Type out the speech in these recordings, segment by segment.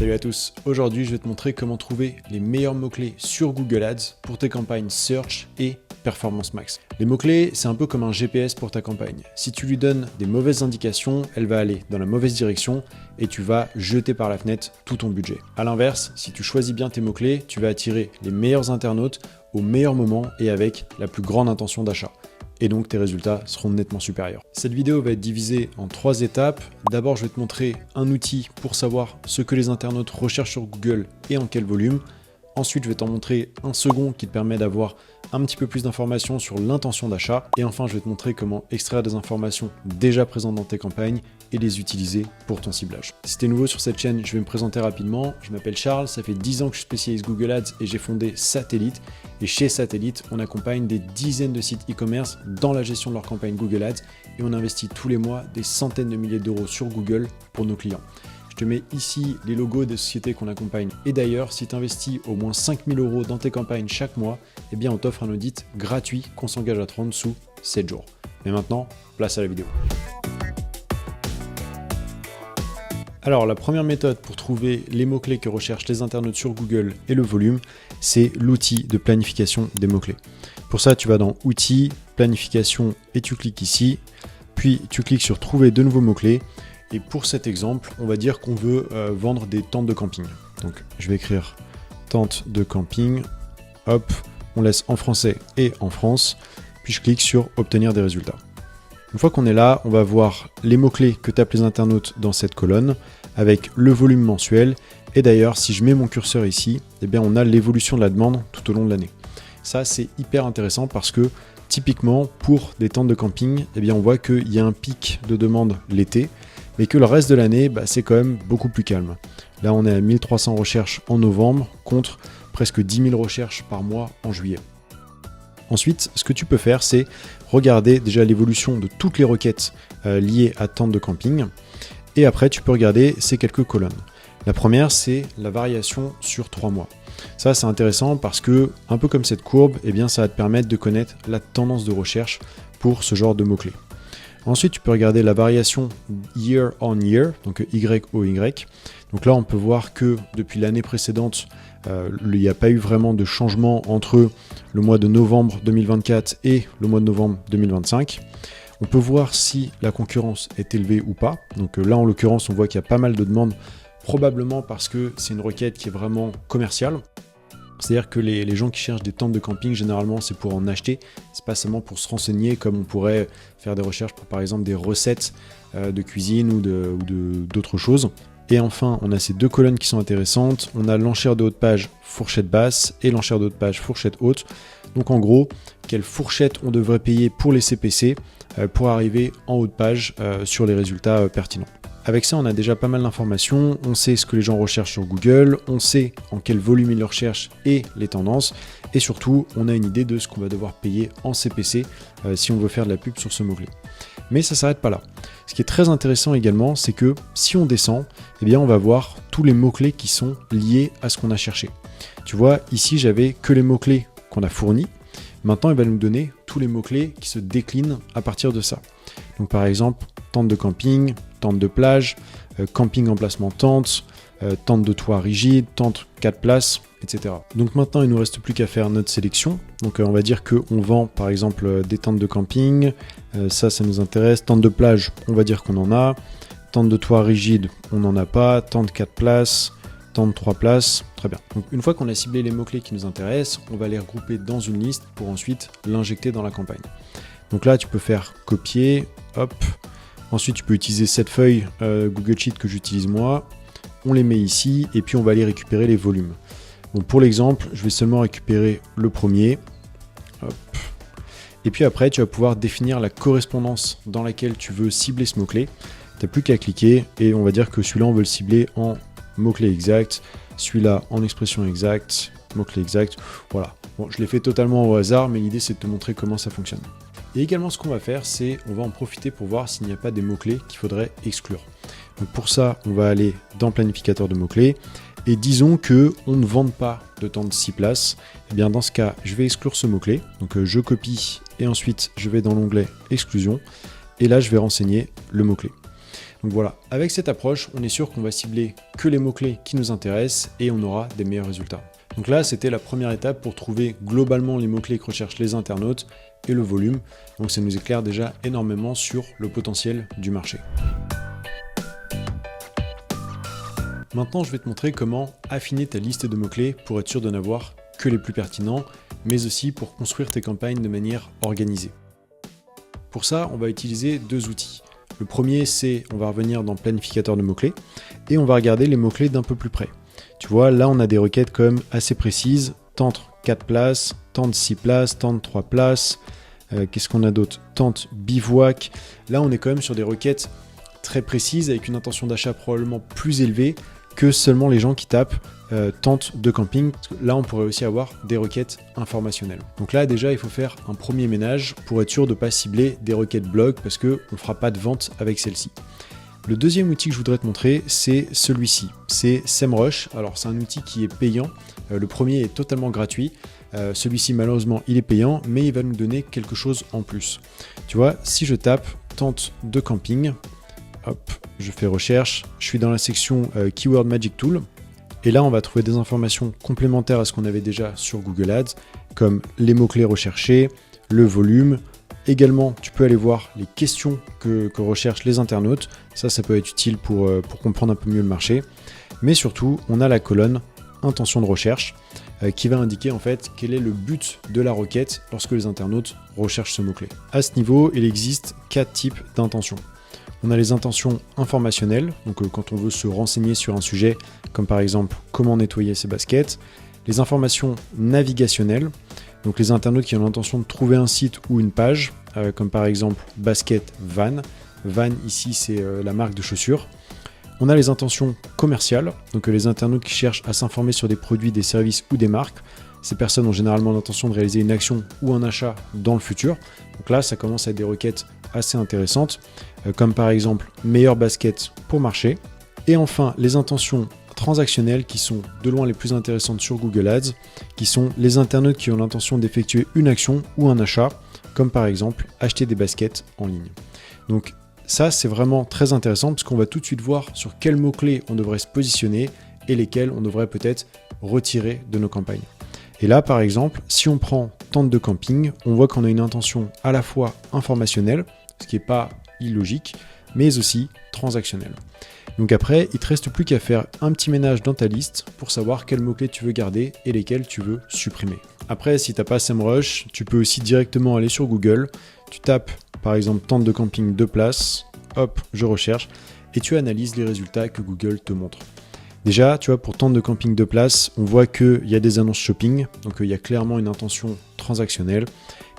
Salut à tous, aujourd'hui je vais te montrer comment trouver les meilleurs mots-clés sur Google Ads pour tes campagnes Search et Performance Max. Les mots-clés, c'est un peu comme un GPS pour ta campagne. Si tu lui donnes des mauvaises indications, elle va aller dans la mauvaise direction et tu vas jeter par la fenêtre tout ton budget. A l'inverse, si tu choisis bien tes mots-clés, tu vas attirer les meilleurs internautes au meilleur moment et avec la plus grande intention d'achat. Et donc tes résultats seront nettement supérieurs. Cette vidéo va être divisée en 3 étapes. D'abord, je vais te montrer un outil pour savoir ce que les internautes recherchent sur Google et en quel volume. Ensuite, je vais t'en montrer un second qui te permet d'avoir un petit peu plus d'informations sur l'intention d'achat. Et enfin, je vais te montrer comment extraire des informations déjà présentes dans tes campagnes et les utiliser pour ton ciblage. Si tu es nouveau sur cette chaîne, je vais me présenter rapidement. Je m'appelle Charles, ça fait 10 ans que je spécialise Google Ads et j'ai fondé Satellite. Et chez Satellite, on accompagne des dizaines de sites e-commerce dans la gestion de leur campagne Google Ads et on investit tous les mois des centaines de milliers d'euros sur Google pour nos clients. Je te mets ici les logos des sociétés qu'on accompagne. Et d'ailleurs, si tu investis au moins 5 000 € dans tes campagnes chaque mois, eh bien on t'offre un audit gratuit qu'on s'engage à te rendre sous 7 jours. Mais maintenant, place à la vidéo. Alors, la première méthode pour trouver les mots-clés que recherchent les internautes sur Google et le volume, c'est l'outil de planification des mots-clés. Pour ça, tu vas dans Outils, Planification et tu cliques ici. Puis, tu cliques sur Trouver de nouveaux mots-clés. Et pour cet exemple, on va dire qu'on veut vendre des tentes de camping. Donc, je vais écrire tente de camping. Hop, on laisse en français et en France. Puis, je clique sur Obtenir des résultats. Une fois qu'on est là, on va voir les mots-clés que tapent les internautes dans cette colonne avec le volume mensuel. Et d'ailleurs, si je mets mon curseur ici, eh bien, on a l'évolution de la demande tout au long de l'année. Ça, c'est hyper intéressant parce que typiquement, pour des tentes de camping, eh bien, on voit qu'il y a un pic de demande l'été, mais que le reste de l'année, c'est quand même beaucoup plus calme. Là, on est à 1300 recherches en novembre contre presque 10 000 recherches par mois en juillet. Ensuite, ce que tu peux faire, c'est regarder déjà l'évolution de toutes les requêtes liées à tente de camping. Et après, tu peux regarder ces quelques colonnes. La première, c'est la variation sur 3 mois. Ça, c'est intéressant parce que, un peu comme cette courbe, eh bien, ça va te permettre de connaître la tendance de recherche pour ce genre de mots-clés. Ensuite, tu peux regarder la variation year on year, donc YOY. Donc là, on peut voir que depuis l'année précédente, il n'y a pas eu vraiment de changement entre le mois de novembre 2024 et le mois de novembre 2025. On peut voir si la concurrence est élevée ou pas. Donc là, en l'occurrence, on voit qu'il y a pas mal de demandes, probablement parce que c'est une requête qui est vraiment commerciale. C'est-à-dire que les gens qui cherchent des tentes de camping, généralement, c'est pour en acheter. C'est pas seulement pour se renseigner, comme on pourrait faire des recherches pour, par exemple, des recettes de cuisine ou d'autres choses. Et enfin, on a ces deux colonnes qui sont intéressantes. On a l'enchère de haut de page fourchette basse et l'enchère de haut de page fourchette haute. Donc en gros, quelle fourchette on devrait payer pour les CPC pour arriver en haut de page sur les résultats pertinents. Avec ça, on a déjà pas mal d'informations, on sait ce que les gens recherchent sur Google, on sait en quel volume ils le recherchent et les tendances, et surtout, on a une idée de ce qu'on va devoir payer en CPC si on veut faire de la pub sur ce mot-clé. Mais ça ne s'arrête pas là. Ce qui est très intéressant également, c'est que si on descend, eh bien, on va voir tous les mots-clés qui sont liés à ce qu'on a cherché. Tu vois, ici, j'avais que les mots-clés qu'on a fournis. Maintenant, il va nous donner tous les mots-clés qui se déclinent à partir de ça. Donc par exemple, tente de camping, tente de plage, camping emplacement tente, tente de toit rigide, tente 4 places, etc. Donc maintenant, il ne nous reste plus qu'à faire notre sélection. Donc on va dire qu'on vend par exemple des tentes de camping, ça nous intéresse. Tente de plage, on va dire qu'on en a. Tente de toit rigide, on n'en a pas. Tente 4 places, tente 3 places, très bien. Donc une fois qu'on a ciblé les mots-clés qui nous intéressent, on va les regrouper dans une liste pour ensuite l'injecter dans la campagne. Donc là, tu peux faire copier, hop. Ensuite, tu peux utiliser cette feuille Google Sheet que j'utilise moi. On les met ici et puis on va aller récupérer les volumes. Donc pour l'exemple, je vais seulement récupérer le premier. Hop. Et puis après, tu vas pouvoir définir la correspondance dans laquelle tu veux cibler ce mot-clé. Tu n'as plus qu'à cliquer et on va dire que celui-là, on veut le cibler en mot-clé exact, celui-là en expression exacte, mot-clé exact. Voilà. Bon, je l'ai fait totalement au hasard, mais l'idée, c'est de te montrer comment ça fonctionne. Et également, ce qu'on va faire, c'est on va en profiter pour voir s'il n'y a pas des mots-clés qu'il faudrait exclure. Donc pour ça, on va aller dans Planificateur de mots-clés. Et disons qu'on ne vende pas de temps de 6 places. Et bien dans ce cas, je vais exclure ce mot-clé. Donc je copie et ensuite je vais dans l'onglet Exclusion. Et là, je vais renseigner le mot-clé. Donc voilà, avec cette approche, on est sûr qu'on va cibler que les mots-clés qui nous intéressent et on aura des meilleurs résultats. Donc là, c'était la première étape pour trouver globalement les mots-clés que recherchent les internautes et le volume. Donc ça nous éclaire déjà énormément sur le potentiel du marché. Maintenant, je vais te montrer comment affiner ta liste de mots-clés pour être sûr de n'avoir que les plus pertinents, mais aussi pour construire tes campagnes de manière organisée. Pour ça, on va utiliser deux outils. Le premier, c'est, on va revenir dans planificateur de mots-clés, et on va regarder les mots-clés d'un peu plus près. Tu vois, là, on a des requêtes quand même assez précises, tente 4 places, tente 6 places, tente 3 places, qu'est-ce qu'on a d'autre? Tente bivouac. Là, on est quand même sur des requêtes très précises, avec une intention d'achat probablement plus élevée que seulement les gens qui tapent tente de camping. Là, on pourrait aussi avoir des requêtes informationnelles. Donc là, déjà, il faut faire un premier ménage pour être sûr de ne pas cibler des requêtes blog parce qu'on ne fera pas de vente avec celle-ci. Le deuxième outil que je voudrais te montrer, c'est celui-ci. C'est SEMrush. Alors, c'est un outil qui est payant. Le premier est totalement gratuit. Celui-ci, malheureusement, il est payant, mais il va nous donner quelque chose en plus. Tu vois, si je tape tente de camping, hop, je fais recherche, je suis dans la section Keyword Magic Tool. Et là, on va trouver des informations complémentaires à ce qu'on avait déjà sur Google Ads, comme les mots-clés recherchés, le volume. Également, tu peux aller voir les questions que recherchent les internautes. Ça peut être utile pour comprendre un peu mieux le marché. Mais surtout, on a la colonne intention de recherche qui va indiquer en fait quel est le but de la requête lorsque les internautes recherchent ce mot-clé. À ce niveau, il existe 4 types d'intentions. On a les intentions informationnelles, donc quand on veut se renseigner sur un sujet, comme par exemple comment nettoyer ses baskets. Les informations navigationnelles, donc les internautes qui ont l'intention de trouver un site ou une page, comme par exemple basket Van. Van ici c'est la marque de chaussures. On a les intentions commerciales, donc les internautes qui cherchent à s'informer sur des produits, des services ou des marques. Ces personnes ont généralement l'intention de réaliser une action ou un achat dans le futur. Donc là, ça commence à être des requêtes assez intéressantes, comme par exemple meilleur basket pour marcher. Et enfin, les intentions transactionnelles qui sont de loin les plus intéressantes sur Google Ads, qui sont les internautes qui ont l'intention d'effectuer une action ou un achat, comme par exemple acheter des baskets en ligne. Donc ça, c'est vraiment très intéressant parce qu'on va tout de suite voir sur quels mots-clés on devrait se positionner et lesquels on devrait peut-être retirer de nos campagnes. Et là, par exemple, si on prend tente de camping, on voit qu'on a une intention à la fois informationnelle, ce qui n'est pas illogique, mais aussi transactionnelle. Donc après, il ne te reste plus qu'à faire un petit ménage dans ta liste pour savoir quels mots-clés tu veux garder et lesquels tu veux supprimer. Après, si tu n'as pas SEMrush, tu peux aussi directement aller sur Google, tu tapes par exemple tente de camping 2 places, hop, je recherche, et tu analyses les résultats que Google te montre. Déjà, tu vois, pour tente de camping 2 places, on voit qu'il y a des annonces shopping, donc il y a clairement une intention transactionnelle.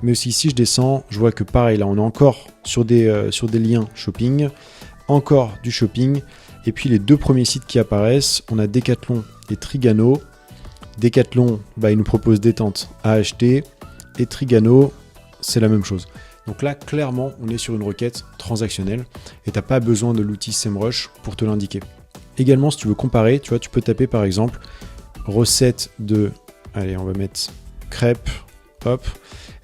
Mais aussi, si je descends, je vois que pareil, là, on est encore sur des liens shopping, encore du shopping. Et puis, les deux premiers sites qui apparaissent, on a Decathlon et Trigano. Decathlon, il nous propose des tentes à acheter. Et Trigano, c'est la même chose. Donc là, clairement, on est sur une requête transactionnelle et tu n'as pas besoin de l'outil SEMrush pour te l'indiquer. Également, si tu veux comparer, tu vois, tu peux taper par exemple recette de, allez, on va mettre crêpes, hop.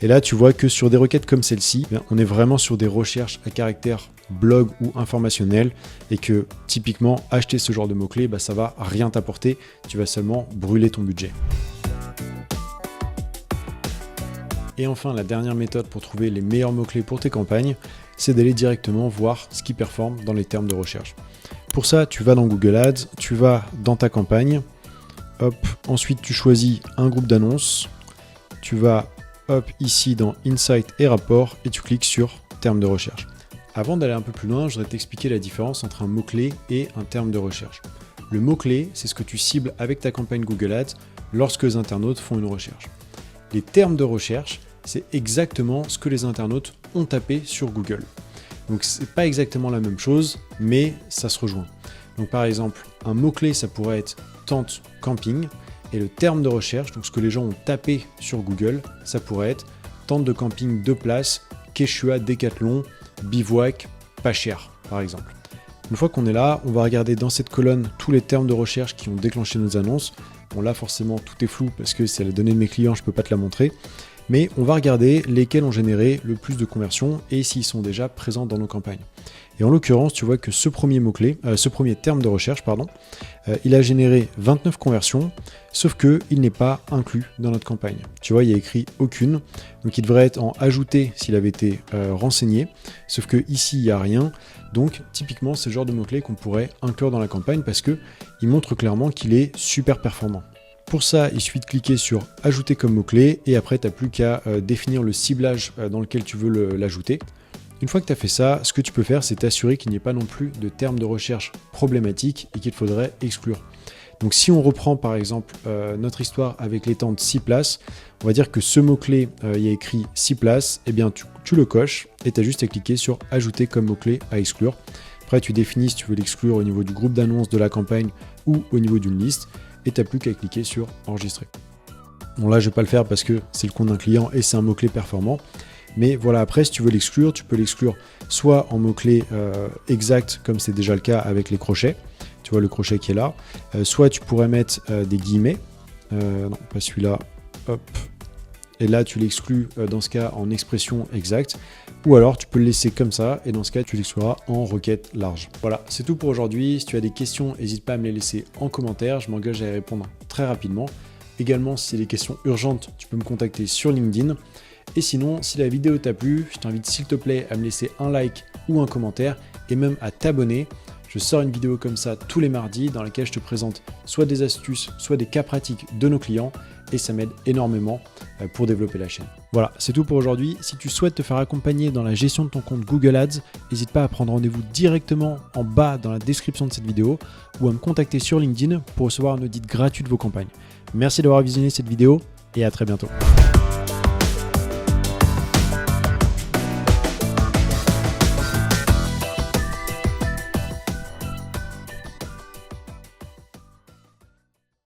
Et là, tu vois que sur des requêtes comme celle-ci, on est vraiment sur des recherches à caractère blog ou informationnel et que typiquement, acheter ce genre de mots-clés, ça va rien t'apporter. Tu vas seulement brûler ton budget. Et enfin, la dernière méthode pour trouver les meilleurs mots-clés pour tes campagnes, c'est d'aller directement voir ce qui performe dans les termes de recherche. Pour ça, tu vas dans Google Ads, tu vas dans ta campagne, hop, ensuite tu choisis un groupe d'annonces, tu vas hop ici dans Insight et Rapport et tu cliques sur termes de recherche. Avant d'aller un peu plus loin, je voudrais t'expliquer la différence entre un mot-clé et un terme de recherche. Le mot-clé, c'est ce que tu cibles avec ta campagne Google Ads lorsque les internautes font une recherche. Les termes de recherche, c'est exactement ce que les internautes ont tapé sur Google. Donc c'est pas exactement la même chose, mais ça se rejoint. Donc par exemple, un mot-clé, ça pourrait être tente camping, et le terme de recherche, donc ce que les gens ont tapé sur Google, ça pourrait être tente de camping 2 places, Quechua, Decathlon, bivouac, pas cher, par exemple. Une fois qu'on est là, on va regarder dans cette colonne tous les termes de recherche qui ont déclenché nos annonces. Bon là forcément tout est flou parce que c'est la donnée de mes clients, je peux pas te la montrer. Mais on va regarder lesquels ont généré le plus de conversions et s'ils sont déjà présents dans nos campagnes. Et en l'occurrence, tu vois que ce premier mot-clé, ce premier terme de recherche, pardon, il a généré 29 conversions, sauf qu'il n'est pas inclus dans notre campagne. Tu vois, il y a écrit aucune, donc il devrait être en ajouté s'il avait été renseigné, sauf que ici il n'y a rien. Donc typiquement, c'est le genre de mot-clé qu'on pourrait inclure dans la campagne parce qu'il montre clairement qu'il est super performant. Pour ça, il suffit de cliquer sur « Ajouter comme mot-clé » et après, tu n'as plus qu'à définir le ciblage dans lequel tu veux l'ajouter. Une fois que tu as fait ça, ce que tu peux faire, c'est t'assurer qu'il n'y ait pas non plus de termes de recherche problématiques et qu'il faudrait exclure. Donc si on reprend par exemple notre histoire avec les temps de 6 places, on va dire que ce mot-clé, il y a écrit 6 places, eh bien tu le coches et tu as juste à cliquer sur « Ajouter comme mot-clé à exclure ». Après, tu définis si tu veux l'exclure au niveau du groupe d'annonces de la campagne ou au niveau d'une liste. Et tu n'as plus qu'à cliquer sur enregistrer. Bon là je ne vais pas le faire parce que c'est le compte d'un client et c'est un mot-clé performant. Mais voilà, après si tu veux l'exclure, tu peux l'exclure soit en mot-clé exact comme c'est déjà le cas avec les crochets. Tu vois le crochet qui est là. Soit tu pourrais mettre des guillemets. Non, pas celui-là. Hop. Et là tu l'exclus dans ce cas en expression exacte. Ou alors tu peux le laisser comme ça et dans ce cas tu l'excluras en requête large. Voilà, c'est tout pour aujourd'hui. Si tu as des questions, n'hésite pas à me les laisser en commentaire. Je m'engage à y répondre très rapidement. Également, si il y a des questions urgentes, tu peux me contacter sur LinkedIn. Et sinon, si la vidéo t'a plu, je t'invite s'il te plaît à me laisser un like ou un commentaire et même à t'abonner. Je sors une vidéo comme ça tous les mardis dans laquelle je te présente soit des astuces, soit des cas pratiques de nos clients et ça m'aide énormément pour développer la chaîne. Voilà, c'est tout pour aujourd'hui. Si tu souhaites te faire accompagner dans la gestion de ton compte Google Ads, n'hésite pas à prendre rendez-vous directement en bas dans la description de cette vidéo ou à me contacter sur LinkedIn pour recevoir un audit gratuit de vos campagnes. Merci d'avoir visionné cette vidéo et à très bientôt.